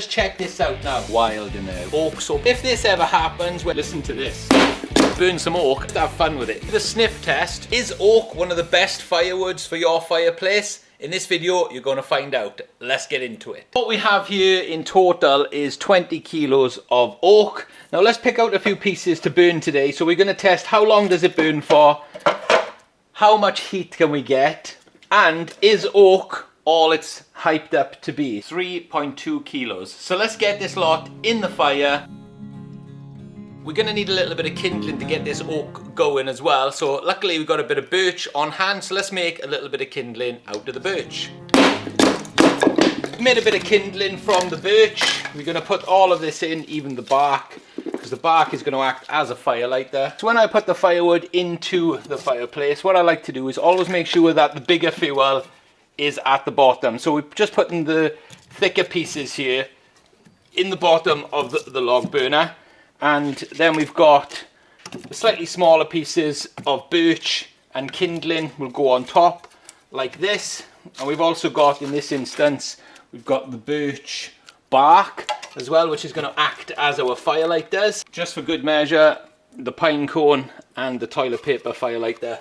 Just check this out now. Wild in there. Oak. So if this ever happens, well, listen to this. Burn some oak. Just have fun with it. The sniff test. Is oak one of the best firewoods for your fireplace? In this video, you're going to find out. Let's get into it. What we have here in total is 20 kilos of oak. Now let's pick out a few pieces to burn today. So we're going to test how long does it burn for, how much heat can we get, and is oak all it's hyped up to be? 3.2 kilos. So let's get this lot in the fire. We're going to need a little bit of kindling to get this oak going as well. So luckily we've got a bit of birch on hand. So let's make a little bit of kindling out of the birch. We made a bit of kindling from the birch. We're going to put all of this in, even the bark, because the bark is going to act as a firelighter. So when I put the firewood into the fireplace, what I like to do is always make sure that the bigger fuel is at the bottom. So we're just putting the thicker pieces here in the bottom of the log burner. And then we've got the slightly smaller pieces of birch and kindling will go on top like this. And we've also got, in this instance, we've got the birch bark as well, which is going to act as our firelight does. Just for good measure, the pine cone and the toilet paper firelighter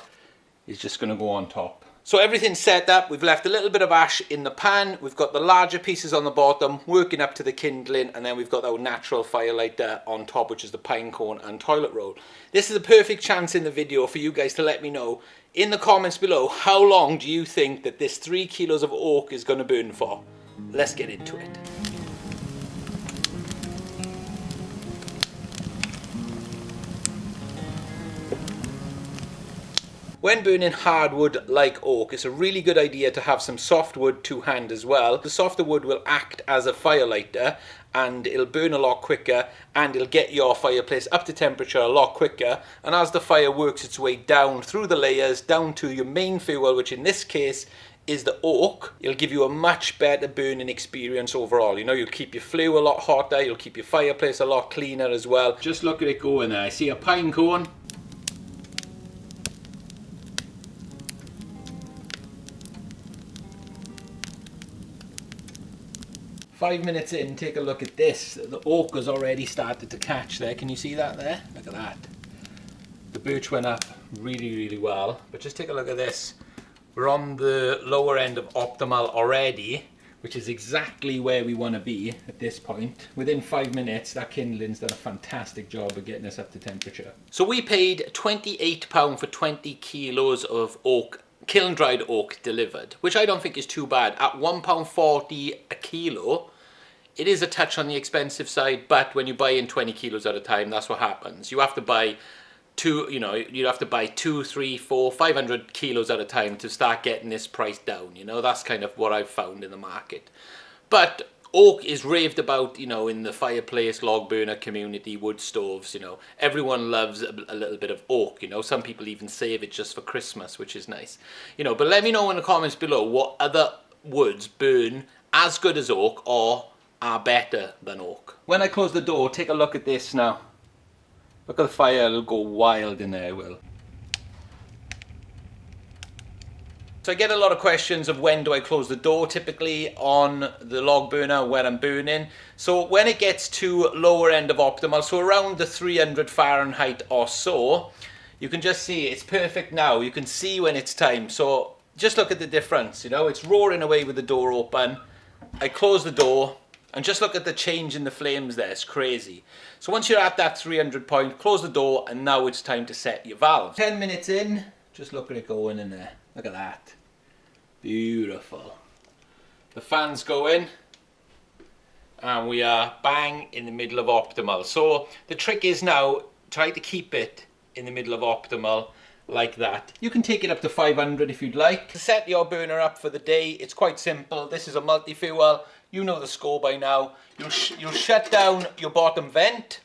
is just going to go on top. So everything's set up. We've left a little bit of ash in the pan. We've got the larger pieces on the bottom working up to the kindling, and then we've got our natural firelighter on top, which is the pine cone and toilet roll. This is a perfect chance in the video for you guys to let me know in the comments below, how long do you think that this 3 kilos of oak is going to burn for? Let's get into it. When burning hardwood like oak, it's a really good idea to have some softwood to hand as well. The softer wood will act as a firelighter and it'll burn a lot quicker, and it'll get your fireplace up to temperature a lot quicker. And as the fire works its way down through the layers, down to your main fuel, which in this case is the oak, it'll give you a much better burning experience overall. You know, you'll keep your flue a lot hotter, you'll keep your fireplace a lot cleaner as well. Just look at it going there. I see a pine cone. Five minutes in, take a look at this. The oak has already started to catch there. Can you see that there? Look at that. The birch went up really, really well. But just take a look at this. We're on the lower end of optimal already, which is exactly where we want to be at this point. Within 5 minutes, that kindling's done a fantastic job of getting us up to temperature. So we paid £28 for 20 kilos of oak, kiln dried oak delivered, which I don't think is too bad. At £1.40 a kilo, it is a touch on the expensive side, but when you buy in 20 kilos at a time, that's what happens. You have to buy you have to buy 2, 3, 4, 500 kilos at a time to start getting this price down. You know, that's kind of what I've found in the market. But oak is raved about, you know, in the fireplace, log burner community, wood stoves, you know. Everyone loves a little bit of oak, you know. Some people even save it just for Christmas, which is nice. You know, but let me know in the comments below what other woods burn as good as oak or are better than oak. When I close the door, take a look at this now. Look at the fire, it'll go wild in there, it will. So I get a lot of questions of when do I close the door, typically on the log burner when I'm burning. So when it gets to lower end of optimal, so around the 300 Fahrenheit or so, you can just see it's perfect now. You can see when it's time. So just look at the difference, you know, it's roaring away with the door open. I close the door and just look at the change in the flames there, it's crazy. So once you're at that 300 point, close the door and now it's time to set your valve. 10 minutes in, just look at it going in there. Look at that. Beautiful. The fan's going and we are bang in the middle of optimal. So the trick is now try to keep it in the middle of optimal like that. You can take it up to 500 if you'd like. To set your burner up for the day, it's quite simple. This is a multi-fuel. You know the score by now. You'll shut down your bottom vent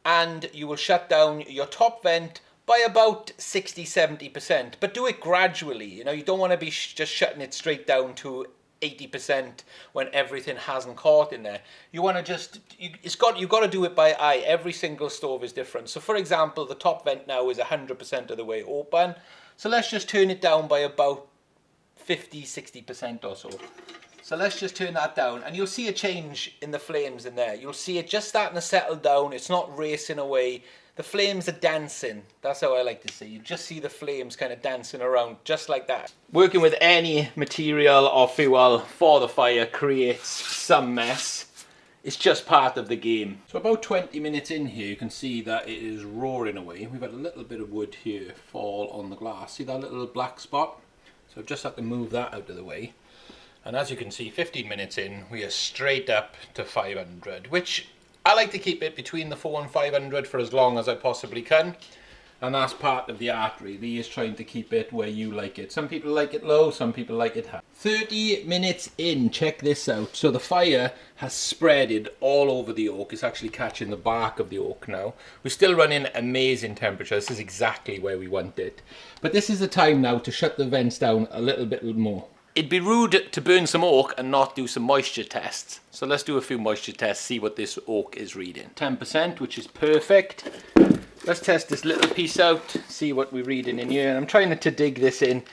and you will shut down your top vent by about 60-70%, but do it gradually. You know, you don't want to be just shutting it straight down to 80% when everything hasn't caught in there. You want to just, you've got to do it by eye. Every single stove is different. So for example, the top vent now is 100% of the way open. So let's just turn it down by about 50-60% or so. So let's just turn that down, and you'll see a change in the flames in there. You'll see it just starting to settle down. It's not racing away. The flames are dancing. That's how I like to see. You just see the flames kind of dancing around just like that. Working with any material or fuel for the fire creates some mess. It's just part of the game. So about 20 minutes in here, you can see that it is roaring away. We've had a little bit of wood here fall on the glass. See that little black spot? So I've just had to move that out of the way. And as you can see, 15 minutes in, we are straight up to 500, which I like to keep it between the 400 and 500 for as long as I possibly can. And that's part of the art really, is trying to keep it where you like it. Some people like it low, some people like it high. 30 minutes in, check this out. So the fire has spreaded all over the oak. It's actually catching the bark of the oak now. We're still running amazing temperature. This is exactly where we want it. But this is the time now to shut the vents down a little bit more. It'd be rude to burn some oak and not do some moisture tests. So let's do a few moisture tests, see what this oak is reading. 10%, which is perfect. Let's test this little piece out, see what we're reading in here. I'm trying to dig this in.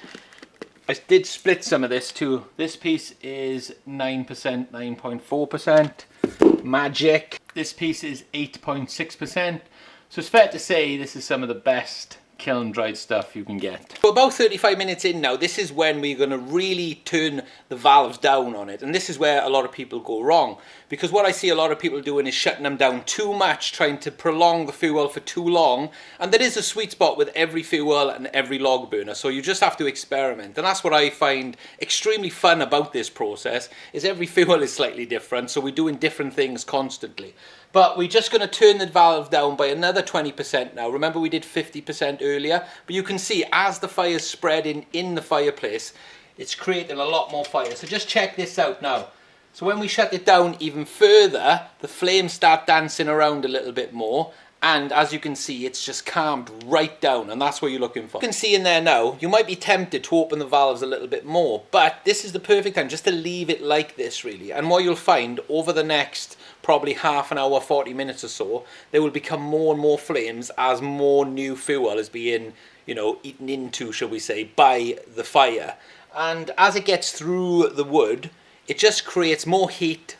I did split some of this too. This piece is 9%, 9.4%. Magic. This piece is 8.6%. So it's fair to say this is some of the best kiln dried stuff you can get. So about 35 minutes in now, this is when we're going to really turn the valves down on it, and this is where a lot of people go wrong, because what I see a lot of people doing is shutting them down too much, trying to prolong the fuel for too long, and there is a sweet spot with every fuel and every log burner, so you just have to experiment. And that's what I find extremely fun about this process, is every fuel is slightly different, so we're doing different things constantly. But we're just going to turn the valve down by another 20% now. Remember we did 50% earlier? But you can see as the fire's spreading in the fireplace, it's creating a lot more fire. So just check this out now. So when we shut it down even further, the flames start dancing around a little bit more. And as you can see, it's just calmed right down, and that's what you're looking for. You can see in there now, you might be tempted to open the valves a little bit more, but this is the perfect time just to leave it like this really. And what you'll find over the next probably half an hour, 40 minutes or so, there will become more and more flames as more new fuel is being, you know, eaten into, shall we say, by the fire. And as it gets through the wood, it just creates more heat,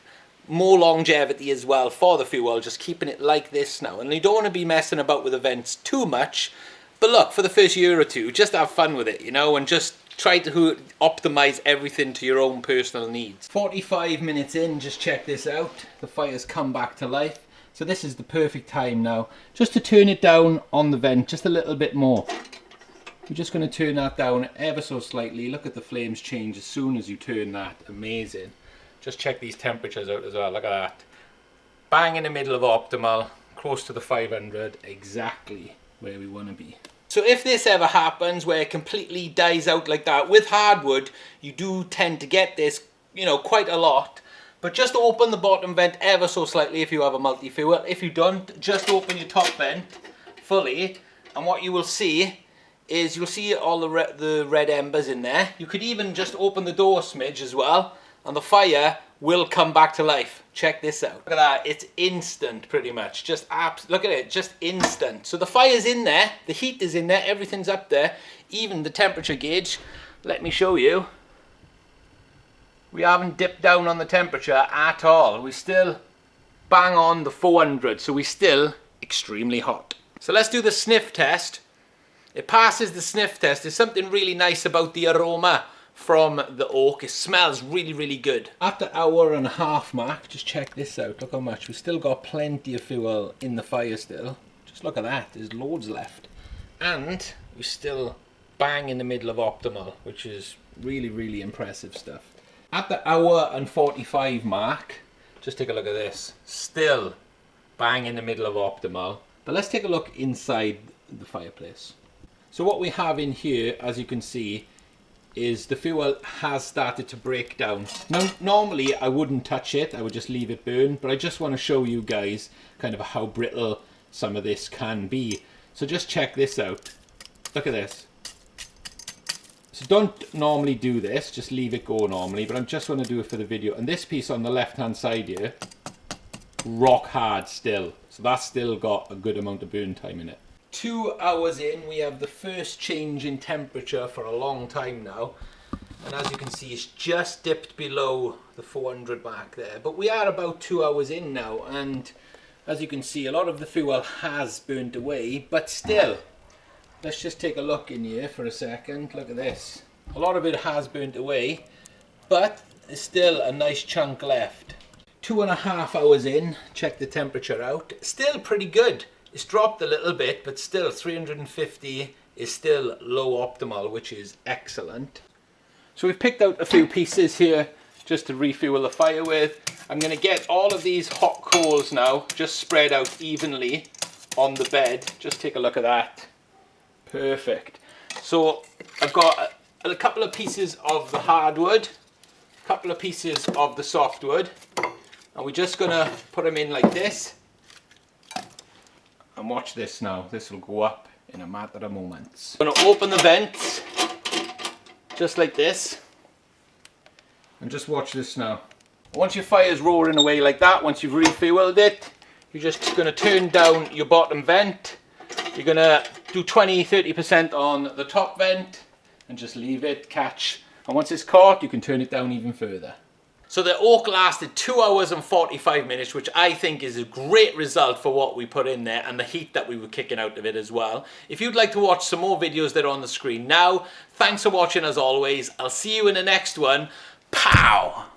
more longevity as well for the fuel, just keeping it like this now. And you don't want to be messing about with the vents too much, but look, for the first year or two, just have fun with it, you know, and just try to optimize everything to your own personal needs. 45 minutes in, just check this out. The fire's come back to life. So this is the perfect time now, just to turn it down on the vent just a little bit more. We're just going to turn that down ever so slightly. Look at the flames change as soon as you turn that. Amazing. Just check these temperatures out as well. Look at that. Bang in the middle of optimal, close to the 500, exactly where we want to be. So if this ever happens where it completely dies out like that, with hardwood, you do tend to get this, you know, quite a lot. But just open the bottom vent ever so slightly if you have a multi-fuel. If you don't, just open your top vent fully, and what you will see is you'll see all the red embers in there. You could even just open the door a smidge as well, and the fire will come back to life. Check this out. Look at that, it's instant pretty much. Just look at it, just instant. So the fire's in there, the heat is in there, everything's up there, even the temperature gauge. Let me show you. We haven't dipped down on the temperature at all. We still bang on the 400, so we're still extremely hot. So let's do the sniff test. It passes the sniff test. There's something really nice about the aroma from the oak. It smells really, really good. After hour and a half mark, just check this out. Look how much. We've still got plenty of fuel in the fire still. Just look at that. There's loads left. And we're still bang in the middle of optimal, which is really, really impressive stuff. At the hour and 45 mark, just take a look at this. Still bang in the middle of optimal. But let's take a look inside the fireplace. So what we have in here, as you can see, is the fuel has started to break down. Now, normally I wouldn't touch it, I would just leave it burn, but I just want to show you guys kind of how brittle some of this can be. So just check this out. Look at this. So don't normally do this, just leave it go normally, but I just want to do it for the video. And this piece on the left hand side here, rock hard still. So that's still got a good amount of burn time in it. 2 hours in, we have the first change in temperature for a long time now. And as you can see, it's just dipped below the 400 mark there. But we are about 2 hours in now, and as you can see, a lot of the fuel has burnt away, but still, let's just take a look in here for a second. Look at this. A lot of it has burnt away, but there's still a nice chunk left. 2.5 hours in, check the temperature out. Still pretty good. It's dropped a little bit, but still 350 is still low optimal, which is excellent. So we've picked out a few pieces here just to refuel the fire with. I'm going to get all of these hot coals now just spread out evenly on the bed. Just take a look at that. Perfect. So I've got a couple of pieces of the hardwood, a couple of pieces of the softwood, and we're just going to put them in like this. And watch this now. This will go up in a matter of moments. I'm going to open the vents just like this, and just watch this now. Once your fire's roaring away like that, once you've refueled it, you're just going to turn down your bottom vent. You're going to do 20-30% on the top vent and just leave it catch. And once it's caught, you can turn it down even further. So the oak lasted 2 hours and 45 minutes, which I think is a great result for what we put in there and the heat that we were kicking out of it as well. If you'd like to watch some more videos that are on the screen now, thanks for watching as always. I'll see you in the next one. Pow!